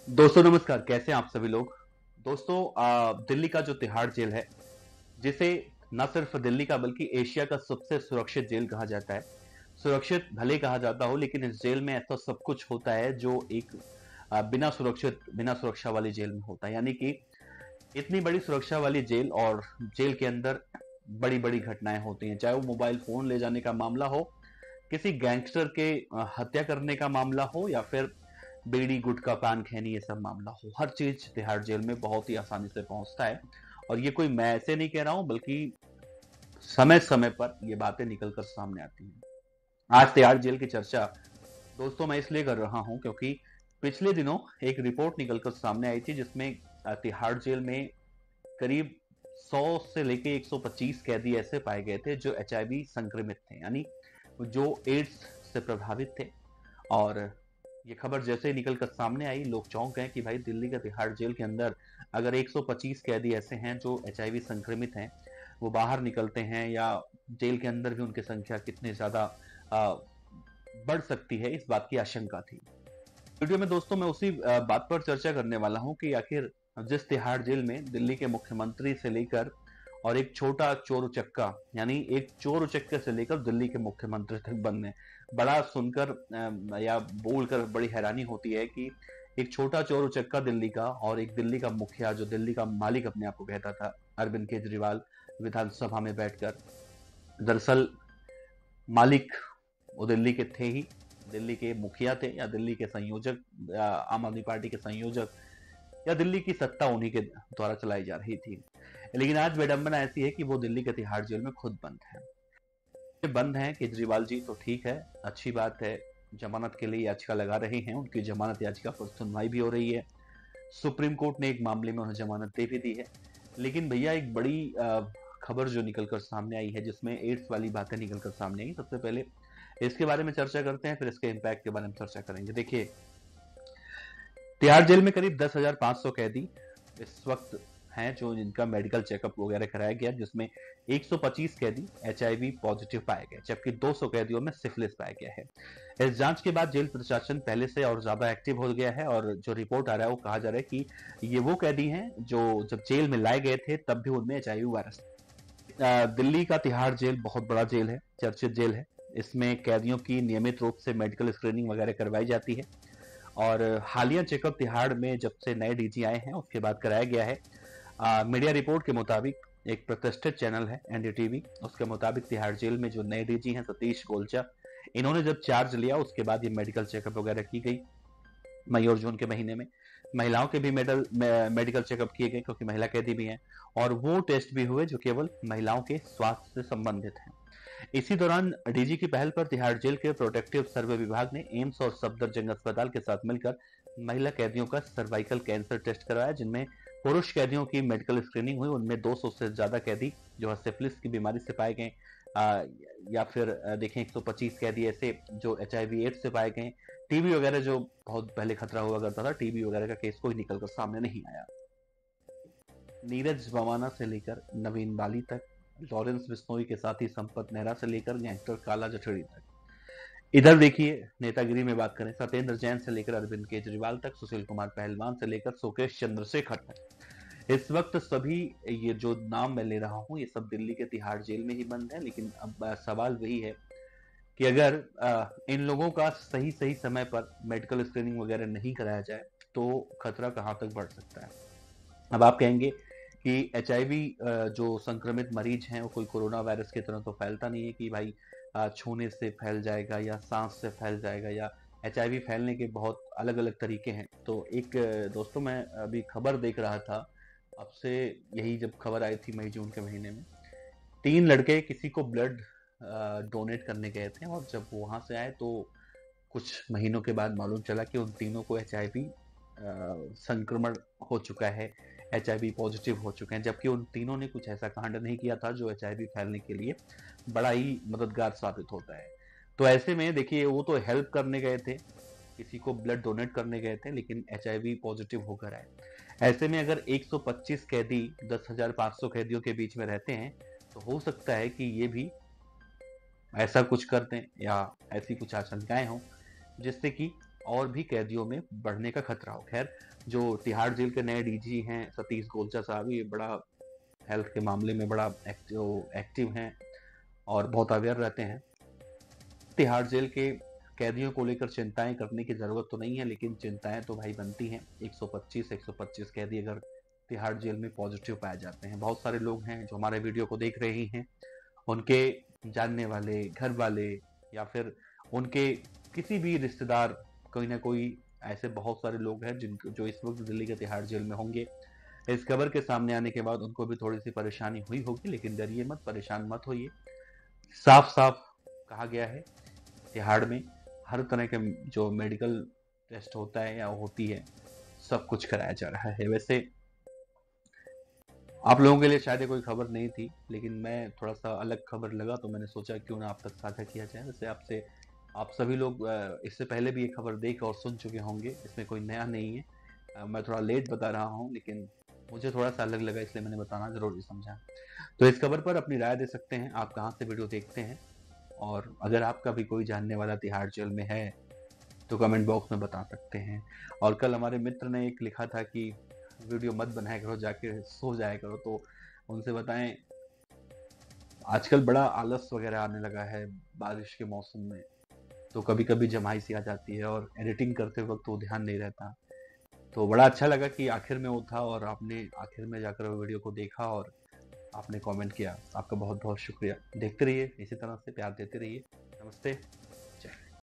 दोस्तों नमस्कार, कैसे हैं आप सभी लोग। दोस्तों दिल्ली का जो तिहाड़ जेल है, जिसे न सिर्फ दिल्ली का बल्कि एशिया का सबसे सुरक्षित जेल कहा जाता है। सुरक्षित भले कहा जाता हो, लेकिन इस जेल में ऐसा सब कुछ होता है जो एक बिना सुरक्षा वाली जेल में होता है। यानी कि इतनी बड़ी सुरक्षा वाली जेल और जेल के अंदर बड़ी बड़ी घटनाएं होती हैं, चाहे वो मोबाइल फोन ले जाने का मामला हो, किसी गैंगस्टर के हत्या करने का मामला हो, या फिर बीड़ी गुटखा पान खैनी ये सब मामला हो। हर चीज तिहाड़ जेल में बहुत ही आसानी से पहुंचता है। और ये कोई मैं ऐसे नहीं कह रहा हूं, बल्कि समय समय पर ये बातें निकल कर सामने आती हैं। आज तिहाड़ जेल की चर्चा दोस्तों मैं इसलिए कर रहा हूं क्योंकि पिछले दिनों एक रिपोर्ट निकलकर सामने आई थी, जिसमें तिहाड़ जेल में करीब 100 से लेके 125 कैदी ऐसे पाए गए थे जो एचआईवी संक्रमित थे, यानी जो एड्स से प्रभावित थे। और ये खबर जैसे ही निकलकर सामने आई, लोग चौंक गए कि भाई दिल्ली के तिहाड़ जेल के अंदर अगर 125 कैदी ऐसे हैं जो एचआईवी संक्रमित हैं, वो बाहर निकलते हैं, या जेल के अंदर भी उनकी संख्या कितनी ज्यादा बढ़ सकती है, इस बात की आशंका थी। वीडियो में दोस्तों मैं उसी बात पर चर्चा करने वाला हूं कि आखिर जिस तिहाड़ जेल में दिल्ली के मुख्यमंत्री से लेकर और एक छोटा चोर उचक्का, यानी एक चोर उचक्के से लेकर दिल्ली के मुख्यमंत्री तक बंद है। बड़ा सुनकर या बोलकर बड़ी हैरानी होती है कि एक छोटा चोर उचक्का दिल्ली का और एक दिल्ली का मुखिया, जो दिल्ली का मालिक अपने आप को कहता था, अरविंद केजरीवाल, विधानसभा में बैठकर दरअसल मालिक वो दिल्ली के थे ही, दिल्ली के मुखिया थे, या दिल्ली के संयोजक, या आम आदमी पार्टी के संयोजक, या दिल्ली की सत्ता उन्हीं के द्वारा चलाई जा रही थी। लेकिन आज विडंबना ऐसी है कि वो दिल्ली के तिहाड़ जेल में खुद बंद है। बंद हैं केजरीवाल जी तो ठीक है, अच्छी बात है। जमानत के लिए याचिका लगा रहे हैं, उनकी जमानत याचिका पर सुनवाई भी हो रही है। सुप्रीम कोर्ट ने एक मामले में उन्हें जमानत दे भी दी है। लेकिन भैया एक बड़ी खबर जो निकलकर सामने आई है, जिसमें एड्स वाली बातें निकलकर सामने आई, सबसे पहले इसके बारे में चर्चा करते हैं, फिर इसके इम्पैक्ट के बारे में चर्चा करेंगे। देखिए, तिहाड़ जेल में करीब 10,500 कैदी इस वक्त हैं जो जिनका मेडिकल चेकअप वगैरह कराया गया, जिसमें 125 कैदी एचआईवी पॉजिटिव पाए गए, जबकि 200 कैदियों में सिफिलिस पाया गया है। इस जांच के बाद जेल प्रशासन पहले से और ज्यादा एक्टिव हो गया है, और जो रिपोर्ट आ रहा है वो कहा जा रहा है कि ये वो कैदी हैं जो जब जेल में लाए गए थे तब भी उनमें एचआईवी वायरस। दिल्ली का तिहाड़ जेल बहुत बड़ा जेल है, चर्चित जेल है। इसमें कैदियों की नियमित रूप से मेडिकल स्क्रीनिंग वगैरह करवाई जाती है, और हालिया चेकअप तिहाड़ में जब से नए डीजी आए हैं उसके बाद कराया गया है। मीडिया रिपोर्ट के मुताबिक, एक प्रतिष्ठित चैनल है एनडीटीवी, उसके मुताबिक तिहाड़ जेल में जो नए डीजी हैं सतीश गोलचा, इन्होंने जब चार्ज लिया उसके बाद ये मेडिकल चेकअप वगैरह की गई। मई और जून के महीने में महिलाओं के भी मेडिकल चेकअप किए गए, क्योंकि महिला कैदी भी हैं, और वो टेस्ट भी हुए जो केवल महिलाओं के स्वास्थ्य से संबंधित हैं। इसी दौरान डीजी की पहल पर तिहाड़ जेल के प्रोटेक्टिव सर्वे विभाग ने एम्स और सफदरजंग अस्पताल के साथ मिलकर महिला कैदियों का सर्वाइकल कैंसर टेस्ट करवाया, जिनमें पुरुष कैदियों की मेडिकल स्क्रीनिंग हुई। उनमें 200 से ज्यादा कैदी जो है सिफिलिस की बीमारी से पाए गए, या फिर देखें 125 कैदी ऐसे जो एचआईवी एड्स से पाए गए। टीबी वगैरह जो बहुत पहले खतरा हुआ करता था, टीबी वगैरह का केस कोई निकलकर सामने नहीं आया। नीरज भवाना से लेकर नवीन बाली तक, लॉरेंस बिश्नोई के साथी संपत नेहरा से लेकर गैंगस्टर काला जठड़ी तक। इधर देखिए, नेतागिरी में बात करें, सत्येंद्र जैन से लेकर अरविंद केजरीवाल तक, सुशील कुमार पहलवान से लेकर सुकेश चंद्रशेखर तक, इस वक्त सभी ये जो नाम मैं ले रहा हूं, ये सब दिल्ली के तिहाड़ जेल में ही बंद है। लेकिन अब सवाल वही है कि अगर इन लोगों का सही सही समय पर मेडिकल स्क्रीनिंग वगैरह नहीं कराया जाए तो खतरा कहां तक बढ़ सकता है। अब आप कहेंगे कि एचआईवी जो संक्रमित मरीज हैं वो कोई कोरोना वायरस की तरह तो फैलता नहीं है कि भाई छूने से फैल जाएगा या सांस से फैल जाएगा, या एचआईवी फैलने के बहुत अलग अलग तरीके हैं। तो एक दोस्तों मैं अभी खबर देख रहा था, आपसे यही जब खबर आई थी मई जून के महीने में, 3 लड़के किसी को ब्लड डोनेट करने गए थे, और जब वहां से आए तो कुछ महीनों के बाद मालूम चला कि उन तीनों को एचआईवी संक्रमण हो चुका है, एचआईवी पॉजिटिव हो चुके हैं, जबकि उन तीनों ने कुछ ऐसा कांड नहीं किया था जो एचआईवी फैलने के लिए बड़ा ही मददगार साबित होता है। तो ऐसे में देखिए, वो तो हेल्प करने गए थे, किसी को ब्लड डोनेट करने गए थे, लेकिन एचआईवी पॉजिटिव होकर आए। ऐसे में अगर 125 कैदी 10,500 कैदियों के बीच में रहते हैं, तो हो सकता है कि ये भी ऐसा कुछ कर दें, या ऐसी कुछ आशंकाएं हों जिससे कि और भी कैदियों में बढ़ने का खतरा हो। खैर, जो तिहाड़ जेल के नए डीजी हैं सतीश गोलचा साहब, ये बड़ा हेल्थ के मामले में बड़ा एक्टिव हैं और बहुत अवेयर रहते हैं। तिहाड़ जेल के कैदियों को लेकर चिंताएं करने की जरूरत तो नहीं है, लेकिन चिंताएं तो भाई बनती हैं। 125 कैदी अगर तिहाड़ जेल में पॉजिटिव पाए जाते हैं, बहुत सारे लोग हैं जो हमारे वीडियो को देख रहे हैं, उनके जानने वाले, घर वाले, या फिर उनके किसी भी रिश्तेदार, कोई ना कोई ऐसे बहुत सारे लोग हैं जिनको जो इस वक्त दिल्ली के तिहाड़ जेल में होंगे। इस खबर के सामने आने के बाद उनको भी थोड़ी सी परेशानी हुई होगी, लेकिन डरिए मत, परेशान मत होइए। साफ साफ कहा गया है, तिहाड़ में हर तरह के जो मेडिकल टेस्ट होता है या होती है, सब कुछ कराया जा रहा है। वैसे आप लोगों के लिए शायद ये कोई खबर नहीं थी, लेकिन मैं थोड़ा सा अलग खबर लगा तो मैंने सोचा क्यों ना आप तक साझा किया जाए। वैसे आपसे आप सभी लोग इससे पहले भी ये खबर देख और सुन चुके होंगे, इसमें कोई नया नहीं है। मैं थोड़ा लेट बता रहा हूँ, लेकिन मुझे थोड़ा सा अलग लगा, इसलिए मैंने बताना जरूरी समझा। तो इस खबर पर अपनी राय दे सकते हैं, आप कहाँ से वीडियो देखते हैं, और अगर आपका भी कोई जानने वाला तिहाड़ जेल में है तो कमेंट बॉक्स में बता सकते हैं। और कल हमारे मित्र ने एक लिखा था कि वीडियो मत बनाया करो, जाके सो जाया करो, तो उनसे बताएं, आजकल बड़ा आलस वगैरह आने लगा है बारिश के मौसम में, तो कभी कभी जमाई सी आ जाती है और एडिटिंग करते वक्त वो ध्यान नहीं रहता। तो बड़ा अच्छा लगा कि आखिर में वो था और आपने आखिर में जाकर वो वीडियो को देखा और आपने कमेंट किया। आपका बहुत बहुत शुक्रिया। देखते रहिए, इसी तरह से प्यार देते रहिए। नमस्ते।